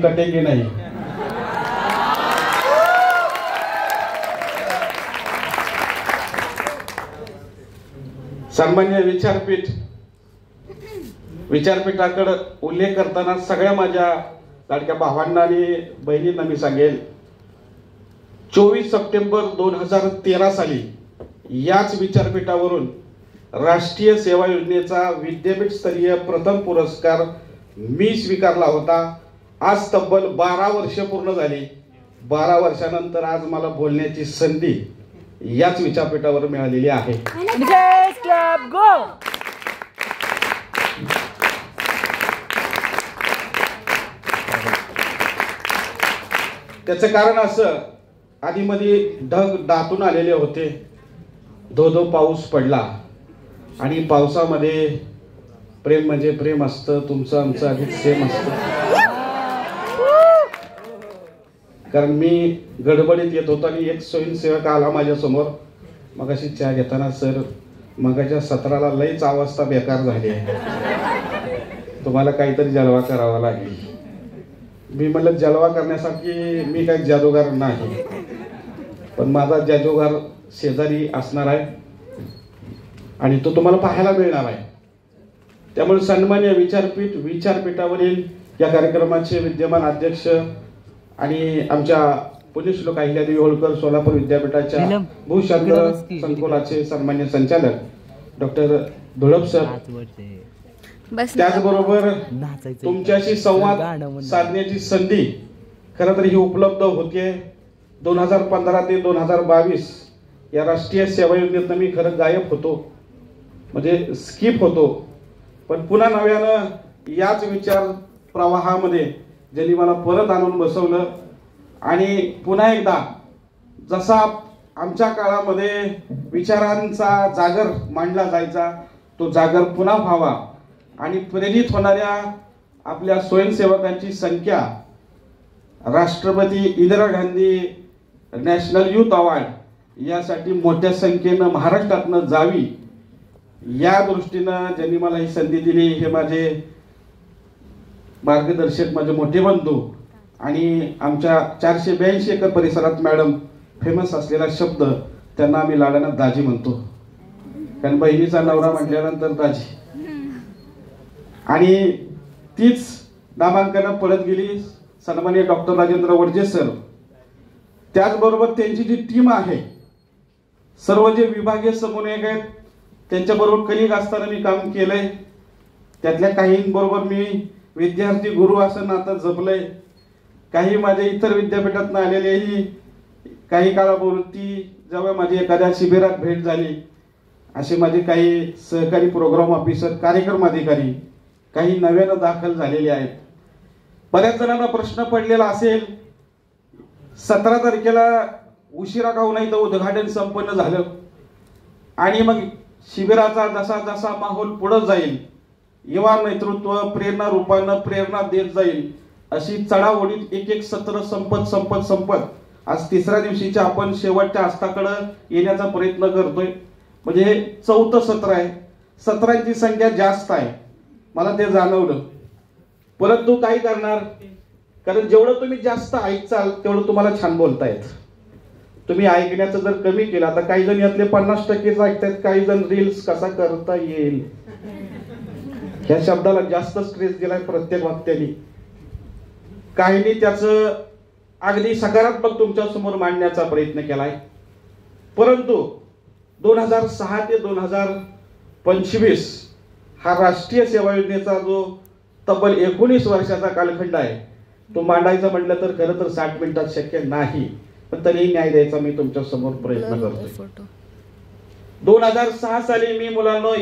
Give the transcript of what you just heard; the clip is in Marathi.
कटेंगे नहीं। सन्मान्य विचारपीठाकडे उल्लेख करताना सगळ्या माझ्या लाडक्या भावांना आणि बहिणींना मी सांगेल, 24 सप्टेंबर 2013 साली याच विचारपीठावरून राष्ट्रीय सेवा योजनेचा विद्यापीठ स्तरीय प्रथम पुरस्कार मी स्वीकारला होता। आज तब्बल 12 वर्ष पूर्ण झाली। 12 वर्षानंतर आज मला बोलण्याची संधी याच विद्यापीठावर मिळालेली आहे। त्याचं कारण असं, आधीमध्ये ढग दाटून आलेले होते, धो पाऊस पडला आणि पावसामध्ये प्रेम म्हणजे प्रेम असतं, तुमचं आमचं अधिक सेम असतं। कारण मी गडबडीत येत होतो आणि एक स्वयंसेवक आला माझ्या समोर, मगाशी चहा घेताना, सर मगाच्या सत्राला लईच अवस्था बेकार झाली आहे, तुम्हाला काहीतरी जलवा करावा लागेल। मी म्हणलं जलवा करण्यासाठी मी काही जादूगार नाही, पण माझा जादूगार शेजारी असणार आहे आणि तो तुम्हाला पाहायला मिळणार आहे। त्यामुळे सन्मान्य विचारपीठावरील या कार्यक्रमाचे विद्यमान अध्यक्ष आणि आमच्या पुण्यश्लोक अहिल्यादेवी होळकर सोलापूर विद्यापीठाच्या भूशास्त्र संकुलाचे सन्मान्य संचालक डॉक्टर धुळप सर, त्याचबरोबर तुमच्याशी संवाद साधण्याची संधी खरं तर ही उपलब्ध होते। 2015 ते 2022 या राष्ट्रीय सेवा योजनेत मी खरं गायब होतो, म्हणजे स्किप होतो, पण पुन्हा नव्यानं याच विचार प्रवाहामध्ये ज्यांनी मला परत आणून बसवलं आणि पुन्हा एकदा जसा आमच्या काळामध्ये विचारांचा जागर मांडला जायचा, तो जागर पुन्हा व्हावा आणि प्रेरित होणाऱ्या आपल्या स्वयंसेवकांची संख्या राष्ट्रपती Indira Gandhi national youth award यासाठी मोठ्या संख्येनं महाराष्ट्रातनं जावी, या दृष्टीनं ज्यांनी मला ही संधी दिली हे माझे मार्गदर्शक, माझे मोठे बंधू आणि आमच्या 482 एकर परिसरात मॅडम फेमस असलेला शब्द त्यांना आम्ही लाडानं दाजी म्हणतो, कारण बहिणीचा नवरा म्हटल्यानंतर दाजी, आणि तीच नामांकन पडत गेली सन्माननीय डॉक्टर राजेंद्र वडजे सर। त्याचबरोबर त्यांची जी टीम आहे, सर्व जे विभागीय समन्वयक आहेत त्यांच्याबरोबर कलिग असताना मी काम केलंय, त्यातल्या काहींबरोबर मी विद्यार्थी गुरु असं नातं जपलंय। काही माझ्या इतर विद्यापीठातून आलेलेही काही काळापूर्वी जेव्हा माझी एखाद्या शिबिरात भेट झाली, असे माझे काही सहकारी प्रोग्राम ऑफिसर, कार्यक्रम अधिकारी काही नव्यानं दाखल झालेले आहेत। बऱ्याच जणांना प्रश्न पडलेला असेल, 17 तारखेला उशिरा का होईना इथं उद्घाटन संपन्न झालं आणि मग शिबिराचा जसा जसा माहोल पुढे जाईल, युवा नेतृत्व प्रेरणा रूपानं प्रेरणा देत जाईल, अशी चढाओढीत एक एक सत्र संपत आज 3ऱ्या दिवशीच्या आपण शेवटच्या हस्ताकडे येण्याचा प्रयत्न करतोय। म्हणजे हे 4थं सत्र आहे, सत्रांची संख्या जास्त आहे, मला ते जाणवलं, परंतु काय करणार, कारण जेवढं तुम्ही जास्त ऐकाल तेवढं तुम्हाला छान बोलता येतं। तुम्ही ऐकण्याचं जर कमी केलं, आता काही जण यातले 50% ऐकतात, काही जण रील्स कसा करता येईल ह्या शब्दाला जास्त स्ट्रेस दिलाय प्रत्येक वक्त्याने, काहींनी त्याचं अगदी सकारात्मक तुमच्या समोर मांडण्याचा प्रयत्न केलाय। परंतु 2006 ते 2025 हा राष्ट्रीय सेवा योजनेचा जो तब्बल 19 वर्षाचा कालखंड आहे, तो मांडायचा म्हटलं तर खरं तर 60 मिनिटात शक्य नाही, पण तरीही न्याय द्यायचा मी तुमच्या समोर प्रयत्न करतोय। 2006 साली मी मुलांनो